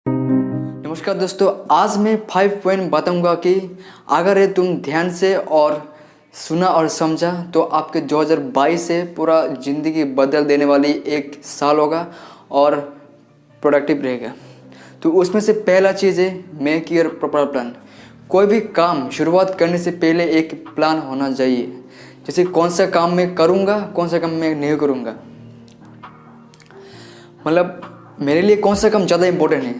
नमस्कार दोस्तों, आज मैं 5 पॉइंट बताऊंगा कि अगर ये तुम ध्यान से और सुना और समझा तो आपके 2022 से पूरा ज़िंदगी बदल देने वाली एक साल होगा और प्रोडक्टिव रहेगा। तो उसमें से पहला चीज़ है मेक योर प्रॉपर प्लान। कोई भी काम शुरुआत करने से पहले एक प्लान होना चाहिए, जैसे कौन सा काम मैं करूँगा, कौन सा काम मैं नहीं करूँगा। मतलब मेरे लिए कौन सा काम ज़्यादा इम्पोर्टेंट है,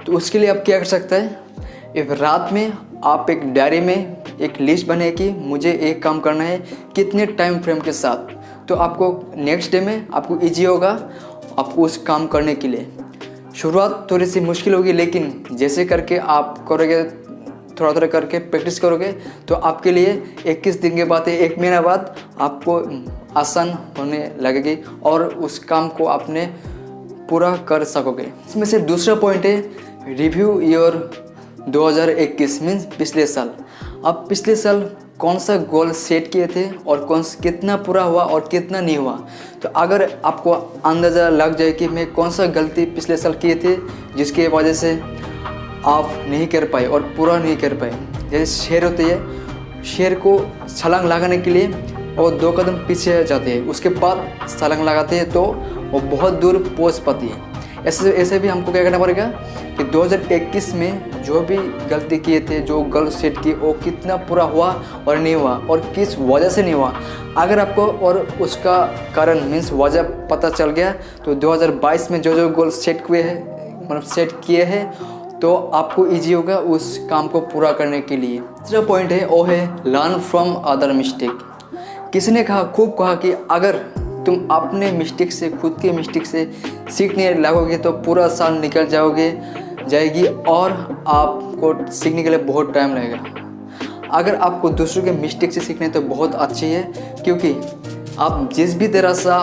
तो उसके लिए आप क्या कर सकते हैं। एक रात में आप एक डायरी में एक लिस्ट बनाए कि मुझे एक काम करना है कितने टाइम फ्रेम के साथ, तो आपको नेक्स्ट डे में आपको इजी होगा आपको उस काम करने के लिए। शुरुआत थोड़ी सी मुश्किल होगी, लेकिन जैसे करके आप करोगे, थोड़ा थोड़ा करके प्रैक्टिस करोगे तो आपके लिए 21 दिन के बाद, 1 महीना बाद आपको आसान होने लगेगी और उस काम को आपने पूरा कर सकोगे। इसमें से दूसरा पॉइंट है रिव्यू योर 2021 मीन्स पिछले साल। आप पिछले साल कौन सा गोल सेट किए थे और कितना पूरा हुआ और कितना नहीं हुआ। तो अगर आपको अंदाज़ा लग जाए कि मैं कौन सा गलती पिछले साल किए थे जिसकी वजह से आप नहीं कर पाए और पूरा नहीं कर पाए, जैसे शेर होती है, शेर को छलांग लगाने के लिए वो 2 कदम पीछे जाते हैं, उसके बाद छलांग लगाते हैं तो वो बहुत दूर पहुंच पाती है। ऐसे भी हमको क्या करना पड़ेगा कि 2021 में जो भी गलती किए थे, जो गोल सेट किए, वो कितना पूरा हुआ और नहीं हुआ और किस वजह से नहीं हुआ। अगर आपको और उसका कारण मीन्स वजह पता चल गया तो 2022 में जो गोल सेट हुए हैं, मतलब सेट किए हैं, तो आपको इजी होगा उस काम को पूरा करने के लिए। तीसरा पॉइंट है वो है लर्न फ्रॉम अदर मिस्टेक। किसी ने खूब कहा कि अगर तुम अपने मिस्टेक से, खुद के मिस्टेक से सीखने लगोगे तो पूरा साल निकल जाएगी और आपको सीखने के लिए बहुत टाइम लगेगा। अगर आपको दूसरों के मिस्टेक से सीखने तो बहुत अच्छी है, क्योंकि आप जिस भी तरह सा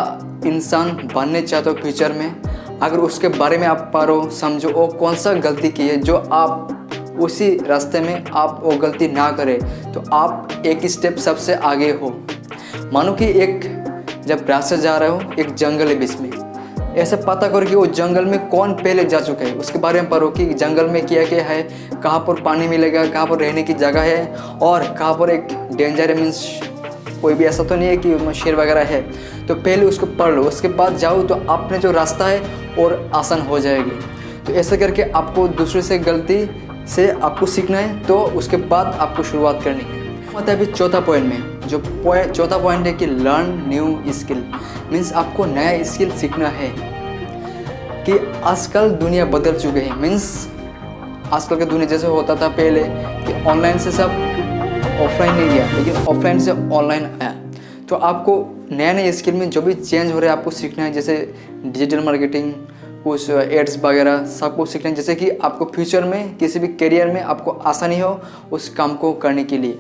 इंसान बनने चाहते हो फ्यूचर में, अगर उसके बारे में आप पढ़ो, समझो वो कौन सा गलती की है, जो आप उसी रास्ते में आप वो गलती ना करें तो आप एक स्टेप सबसे आगे हो। मानो कि एक जब रास्ते जा रहे हो, एक जंगल है बीच में, ऐसा पता करो कि वो जंगल में कौन पहले जा चुका है, उसके बारे में पढ़ो कि जंगल में क्या क्या है, कहाँ पर पानी मिलेगा, कहाँ पर रहने की जगह है और कहाँ पर एक डेंजर मीन्स कोई भी ऐसा तो नहीं है कि उसमें शेर वगैरह है। तो पहले उसको पढ़ लो, उसके बाद जाओ तो अपने जो रास्ता है और आसान हो जाएगी। तो ऐसा करके आपको दूसरे से गलती से आपको सीखना है, तो उसके बाद आपको शुरुआत करनी है। मतलब अभी चौथा पॉइंट में जो चौथा पॉइंट है कि लर्न न्यू स्किल मीन्स आपको नया स्किल सीखना है। कि आजकल दुनिया बदल चुकी है, मीन्स आजकल की दुनिया जैसे होता था पहले कि ऑनलाइन से सब ऑफलाइन नहीं गया, लेकिन ऑफलाइन से ऑनलाइन आया। तो आपको नया नया स्किल में जो भी चेंज हो रहा है आपको सीखना है, जैसे डिजिटल मार्केटिंग, कुछ एड्स वगैरह सब कुछ सीखना है, जैसे कि आपको फ्यूचर में किसी भी करियर में आपको आसानी हो उस काम को करने के लिए।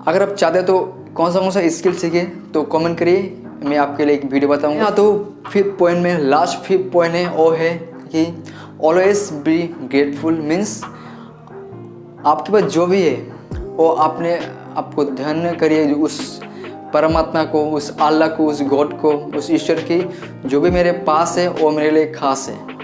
अगर आप चाहते हो तो कौन सा स्किल सीखे तो कमेंट करिए, मैं आपके लिए एक वीडियो बताऊंगा। हाँ, तो 5th पॉइंट में लास्ट 5th पॉइंट है वो है कि ऑलवेज बी ग्रेटफुल मीन्स आपके पास जो भी है वो आपको धन्य करिए उस परमात्मा को, उस अल्लाह को, उस गॉड को, उस ईश्वर की जो भी मेरे पास है वो मेरे लिए खास है।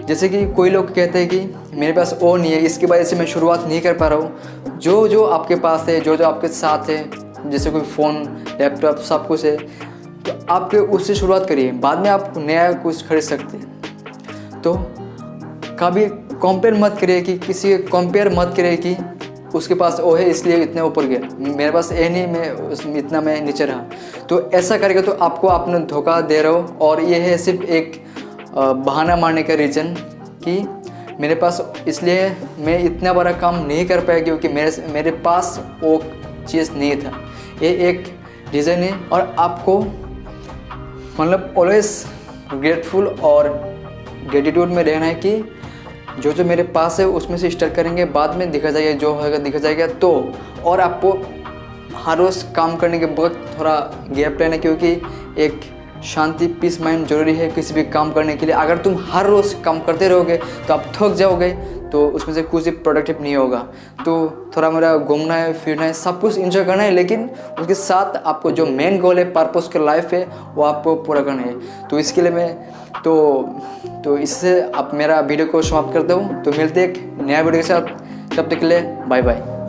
जैसे कि कोई लोग कहते हैं कि मेरे पास वो नहीं है, इसकी वजह से मैं शुरुआत नहीं कर पा रहा हूँ। जो आपके पास है, जो आपके साथ है, जैसे कोई फ़ोन, लैपटॉप, सब कुछ है, तो आप उससे शुरुआत करिए, बाद में आप नया कुछ खरीद सकते हैं। तो कभी कंपेयर मत करिए कि मत करिए कि उसके पास वो है इसलिए इतने ऊपर गया, मेरे पास ये नहीं, मैं इतना मैं नीचे रहा। तो ऐसा करेगा तो आपको अपने धोखा दे रहे हो और ये है सिर्फ एक बहाना मारने का रीज़न कि मेरे पास इसलिए मैं इतना बड़ा काम नहीं कर पाया क्योंकि मेरे पास वो चीज़ नहीं था। ये एक रीज़न है। और आपको मतलब ऑलवेज ग्रेटफुल और ग्रेटिट्यूड में रहना है कि जो मेरे पास है उसमें से स्टार्ट करेंगे, बाद में दिखा जाएगा, जो होगा दिखा जाएगा। तो और आपको हर रोज़ काम करने के वक्त थोड़ा गैप लेना, क्योंकि एक शांति, पीस माइंड जरूरी है किसी भी काम करने के लिए। अगर तुम हर रोज़ काम करते रहोगे तो आप थक जाओगे, तो उसमें से कुछ भी प्रोडक्टिव नहीं होगा। तो थोड़ा मेरा घूमना है, फिरना है, सब कुछ इंजॉय करना है, लेकिन उसके साथ आपको जो मेन गोल है, पर्पस का लाइफ है, वो आपको पूरा करना है। तो इसके लिए मैं तो तो इससे आप मेरा वीडियो को समाप्त करता हूँ। तो मिलते हैं एक नया वीडियो के साथ, तब तक के लिए बाय बाय।